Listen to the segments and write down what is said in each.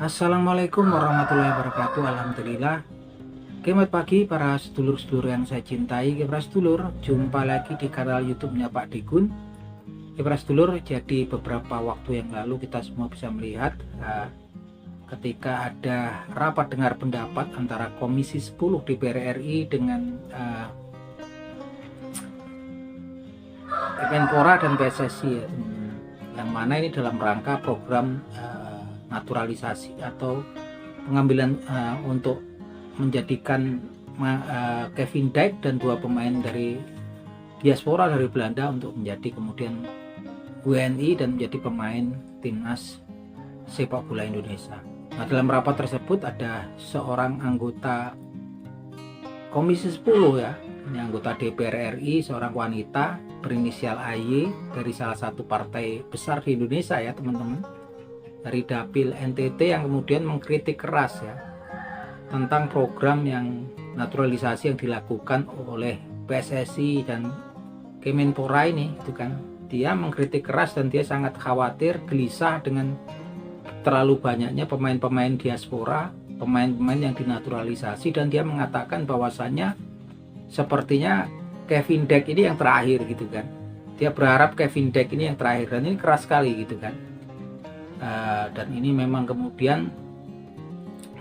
Assalamualaikum warahmatullahi wabarakatuh. Alhamdulillah. Selamat pagi para sedulur-sedulur yang saya cintai. Para sedulur, jumpa lagi di kanal YouTube-nya Pak Digun. Para sedulur, jadi beberapa waktu yang lalu kita semua bisa melihat ketika ada rapat dengar pendapat antara Komisi 10 DPR RI dengan Kemenpora dan PSSI ya, yang mana ini dalam rangka program naturalisasi atau pengambilan untuk menjadikan Kevin Dijk dan dua pemain dari diaspora dari Belanda untuk menjadi kemudian WNI dan menjadi pemain timnas sepak bola Indonesia. Nah, dalam rapat tersebut ada seorang anggota Komisi 10 ya, ini anggota DPR RI, seorang wanita berinisial AY dari salah satu partai besar di Indonesia ya teman-teman, dari Dapil NTT, yang kemudian mengkritik keras ya tentang program yang naturalisasi yang dilakukan oleh PSSI dan Kemenpora ini, itu kan. Dia mengkritik keras dan dia sangat khawatir, gelisah dengan terlalu banyaknya pemain-pemain diaspora, pemain-pemain yang dinaturalisasi, dan dia mengatakan bahwasannya sepertinya Kevin Dijk ini yang terakhir gitu kan. Dia berharap Kevin Dijk ini yang terakhir, dan ini keras sekali gitu kan. Dan ini memang kemudian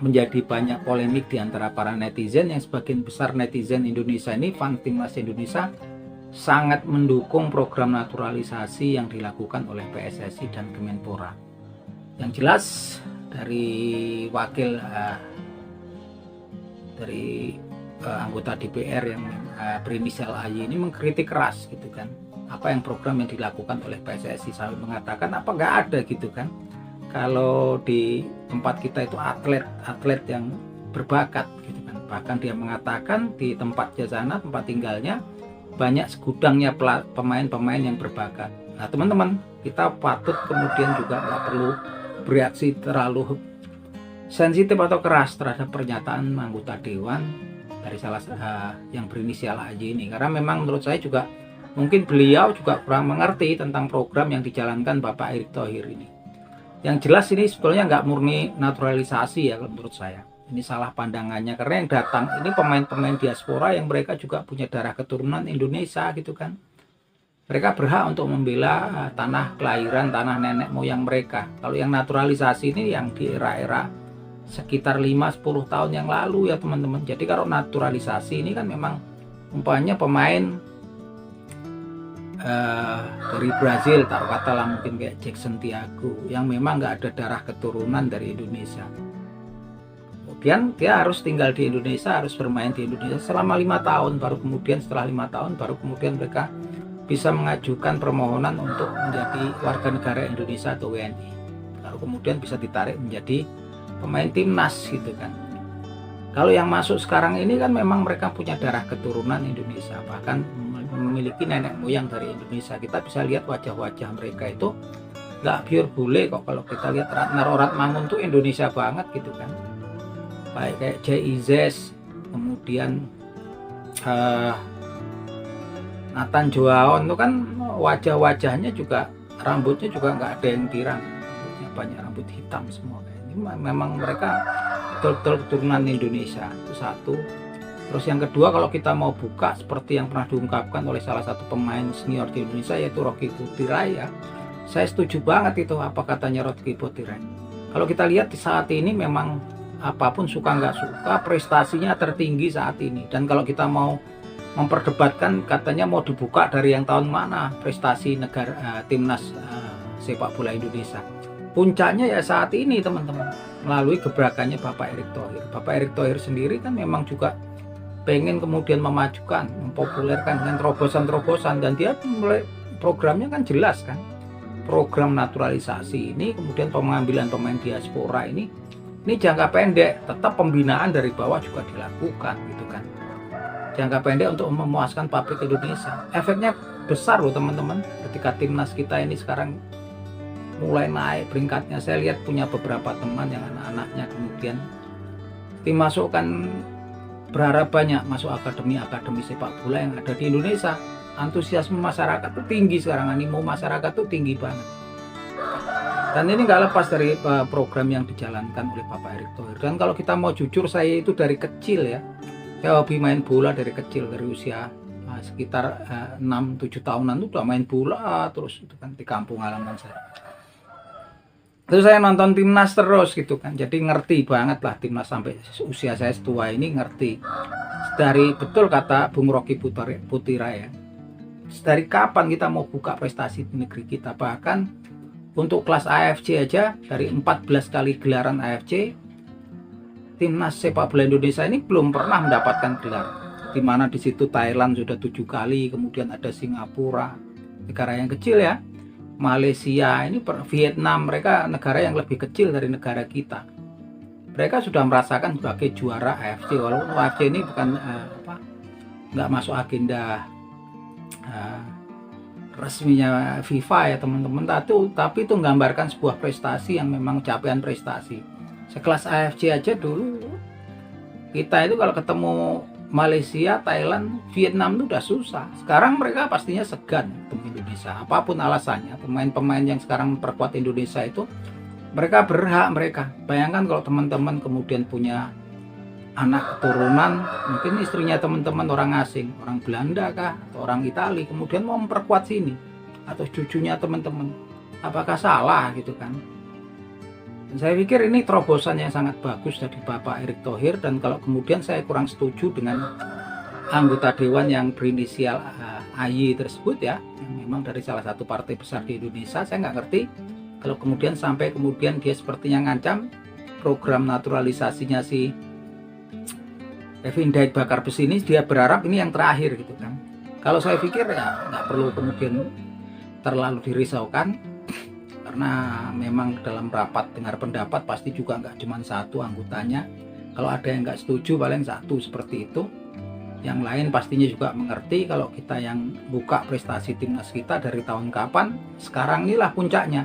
menjadi banyak polemik di antara para netizen, yang sebagian besar netizen Indonesia ini, fans timnas Indonesia, sangat mendukung program naturalisasi yang dilakukan oleh PSSI dan Kemenpora. Yang jelas dari wakil anggota DPR yang berinisial AY ini mengkritik keras gitu kan, apa yang program yang dilakukan oleh PSSI, sampai mengatakan apa nggak ada gitu kan, kalau di tempat kita itu atlet yang berbakat gitu kan. Bahkan dia mengatakan di tempatnya sana, tempat tinggalnya, banyak segudangnya pemain-pemain yang berbakat. Nah teman-teman, kita patut kemudian juga nggak perlu bereaksi terlalu sensitif atau keras terhadap pernyataan anggota dewan dari salah yang berinisial AY ini, karena memang menurut saya juga mungkin beliau juga kurang mengerti tentang program yang dijalankan Bapak Erick Thohir ini. Yang jelas ini sebetulnya nggak murni naturalisasi ya menurut saya. Ini salah pandangannya, karena yang datang ini pemain-pemain diaspora yang mereka juga punya darah keturunan Indonesia gitu kan. Mereka berhak untuk membela tanah kelahiran, tanah nenek moyang mereka. Kalau yang naturalisasi ini yang di era-era sekitar 5-10 tahun yang lalu ya teman-teman. Jadi kalau naturalisasi ini kan memang umpamanya pemain dari Brazil, taruh katalah mungkin kayak Jackson Tiago, yang memang nggak ada darah keturunan dari Indonesia. Kemudian dia harus tinggal di Indonesia, harus bermain di Indonesia selama 5 tahun, baru kemudian setelah 5 tahun baru kemudian mereka bisa mengajukan permohonan untuk menjadi warga negara Indonesia atau WNI. Lalu kemudian bisa ditarik menjadi pemain timnas gitu kan. Kalau yang masuk sekarang ini kan memang mereka punya darah keturunan Indonesia, bahkan memiliki nenek moyang dari Indonesia. Kita bisa lihat wajah-wajah mereka itu nggak pure bule kok. Kalau kita lihat Ratna Roratmangun tuh Indonesia banget gitu kan, baik kayak JIZ, kemudian Nathan Joaon itu kan wajah-wajahnya juga, rambutnya juga nggak ada yang pirang, banyak rambut hitam semua. Ini memang mereka betul-betul keturunan Indonesia, itu satu. Terus yang kedua, kalau kita mau buka seperti yang pernah diungkapkan oleh salah satu pemain senior di Indonesia, yaitu Rocky Putirai ya, saya setuju banget itu apa katanya Rocky Putirai. Kalau kita lihat di saat ini memang apapun suka nggak suka, prestasinya tertinggi saat ini. Dan kalau kita mau memperdebatkan, katanya mau dibuka dari yang tahun mana prestasi negara timnas sepak bola Indonesia. Puncaknya ya saat ini teman-teman, melalui gebrakannya Bapak Erick Thohir. Bapak Erick Thohir sendiri kan memang juga pengen kemudian memajukan, mempopulerkan dengan terobosan-terobosan, dan dia mulai programnya kan jelas kan, program naturalisasi ini, kemudian pengambilan pemain diaspora ini jangka pendek, tetap pembinaan dari bawah juga dilakukan gitu kan, jangka pendek untuk memuaskan publik Indonesia. Efeknya besar loh teman-teman, ketika timnas kita ini sekarang mulai naik peringkatnya. Saya lihat punya beberapa teman yang anak-anaknya kemudian dimasukkan, berharap banyak masuk akademi sepak bola yang ada di Indonesia. Antusiasme masyarakat itu tinggi sekarang, animo masyarakat itu tinggi banget. Dan ini nggak lepas dari program yang dijalankan oleh Bapak Erick Thohir. Dan kalau kita mau jujur, saya itu dari kecil ya, saya hobi main bola dari kecil, dari usia sekitar 6-7 tahunan itu udah main bola terus itu kan di kampung halaman saya. Terus saya nonton timnas terus gitu kan, jadi ngerti banget lah timnas sampai usia saya setua ini ngerti. Dari betul kata Bung Rocky Putira ya, dari kapan kita mau buka prestasi di negeri kita. Bahkan untuk kelas AFC aja, dari 14 kali gelaran AFC, timnas sepak bola Indonesia ini belum pernah mendapatkan gelar. Di mana di situ Thailand sudah 7 kali, kemudian ada Singapura, negara yang kecil ya, Malaysia, ini Vietnam, mereka negara yang lebih kecil dari negara kita. Mereka sudah merasakan sebagai juara AFC, walaupun AFC ini bukan nggak masuk agenda resminya FIFA ya teman-teman, tapi itu menggambarkan sebuah prestasi yang memang capaian prestasi. Sekelas AFC aja dulu kita itu kalau ketemu Malaysia, Thailand, Vietnam itu udah susah. Sekarang mereka pastinya segan ketemu Indonesia, apapun alasannya. Pemain-pemain yang sekarang memperkuat Indonesia itu mereka berhak mereka. Bayangkan kalau teman-teman kemudian punya anak keturunan, mungkin istrinya teman-teman orang asing, orang Belanda kah, atau orang Itali, kemudian mau memperkuat sini, atau cucunya teman-teman, apakah salah gitu kan? Dan saya pikir ini terobosan yang sangat bagus dari Bapak Erick Thohir, dan kalau kemudian saya kurang setuju dengan anggota dewan yang berinisial AY tersebut ya, yang memang dari salah satu partai besar di Indonesia. Saya nggak ngerti kalau kemudian sampai kemudian dia sepertinya ngancam program naturalisasinya si Kevin Daid Bakar Besi ini, dia berharap ini yang terakhir gitu kan. Kalau saya pikir ya nggak perlu kemudian terlalu dirisaukan, karena memang dalam rapat dengar pendapat pasti juga nggak cuma satu anggotanya. Kalau ada yang nggak setuju paling satu seperti itu. Yang lain pastinya juga mengerti kalau kita yang buka prestasi timnas kita dari tahun kapan, sekarang inilah puncaknya.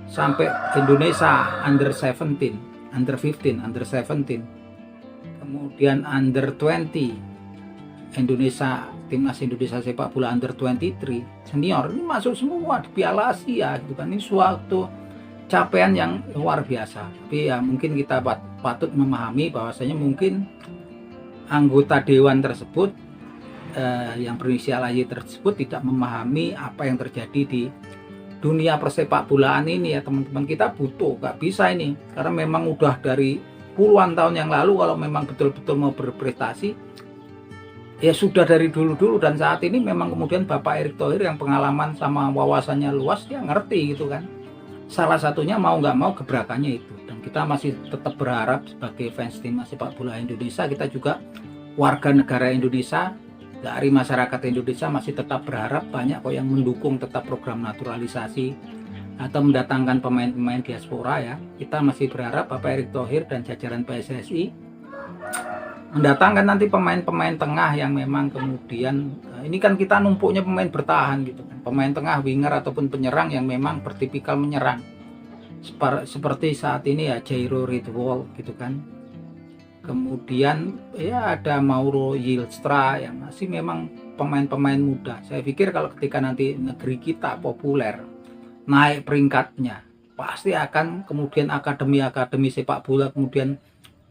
Sampai Indonesia under 17, under 15, under 17, kemudian under 20, Indonesia, timnas Indonesia sepak bola under 23 senior ini masuk semua di Piala Asia gitu kan. Ini suatu capaian yang luar biasa. Tapi ya mungkin kita patut memahami bahwasanya mungkin anggota dewan tersebut yang berinisial AY tersebut tidak memahami apa yang terjadi di dunia persepak bolaan ini ya teman-teman. Kita butuh, nggak bisa ini, karena memang udah dari puluhan tahun yang lalu kalau memang betul-betul mau berprestasi ya sudah dari dulu-dulu, dan saat ini memang kemudian Bapak Erick Thohir yang pengalaman sama wawasannya luas, dia ngerti gitu kan. Salah satunya mau nggak mau gebrakannya itu, dan kita masih tetap berharap sebagai fans timnas sepak bola Indonesia, kita juga warga negara Indonesia, dari masyarakat Indonesia masih tetap berharap banyak kok yang mendukung tetap program naturalisasi atau mendatangkan pemain-pemain diaspora ya. Kita masih berharap Bapak Erick Thohir dan jajaran PSSI mendatangkan nanti pemain-pemain tengah yang memang kemudian ini kan kita numpuknya pemain bertahan gitu kan, pemain tengah, winger ataupun penyerang yang memang bertipikal menyerang seperti saat ini ya Jairo Ridwall gitu kan. Kemudian ya ada Mauro Yilstra yang masih memang pemain-pemain muda. Saya pikir kalau ketika nanti negeri kita populer, naik peringkatnya, pasti akan kemudian akademi-akademi sepak bola kemudian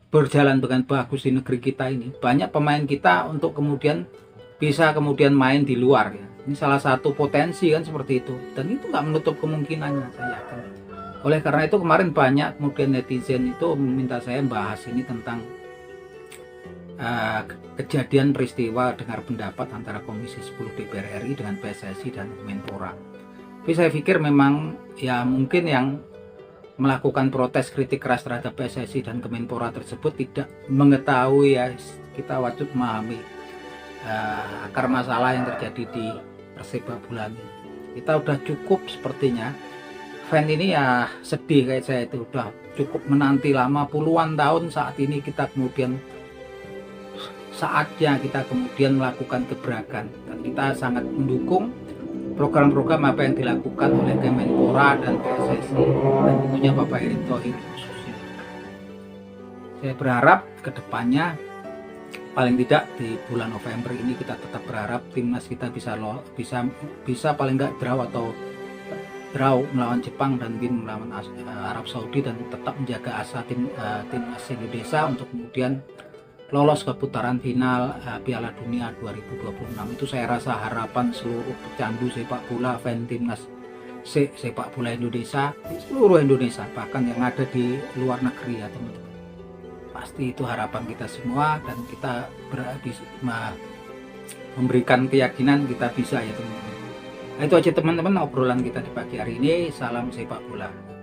berjalan dengan bagus di negeri kita ini. Banyak pemain kita untuk kemudian bisa kemudian main di luar ya. Ini salah satu potensi kan seperti itu, dan itu nggak menutup kemungkinannya, saya yakin. Oleh karena itu kemarin banyak kemudian netizen itu meminta saya bahas ini tentang kejadian peristiwa dengar pendapat antara Komisi 10 DPR RI dengan PSSI dan Kemenpora. Tapi saya pikir memang ya mungkin yang melakukan protes kritik keras terhadap PSSI dan Kemenpora tersebut tidak mengetahui ya, kita wajib memahami akar masalah yang terjadi di persepak bola ini. Kita udah cukup sepertinya, fan ini ya sedih kayak saya itu, udah cukup menanti lama puluhan tahun, saat ini kita kemudian saatnya kita kemudian melakukan gebrakan, dan kita sangat mendukung program-program apa yang dilakukan oleh Kemenpora dan PSSI dan tentunya Bapak Erick Thohir khususnya. Saya berharap kedepannya paling tidak di bulan November ini kita tetap berharap timnas kita bisa paling nggak draw atau draw melawan Jepang dan win melawan Arab Saudi, dan tetap menjaga asa timnas Indonesia untuk kemudian lolos ke putaran final Piala Dunia 2026. Itu saya rasa harapan seluruh pecandu sepak bola, fan timnas sepak bola Indonesia, seluruh Indonesia, bahkan yang ada di luar negeri ya teman-teman. Pasti itu harapan kita semua, dan kita memberikan keyakinan kita bisa ya teman-teman. Nah, itu aja teman-teman obrolan kita di pagi hari ini. Salam sepak bola.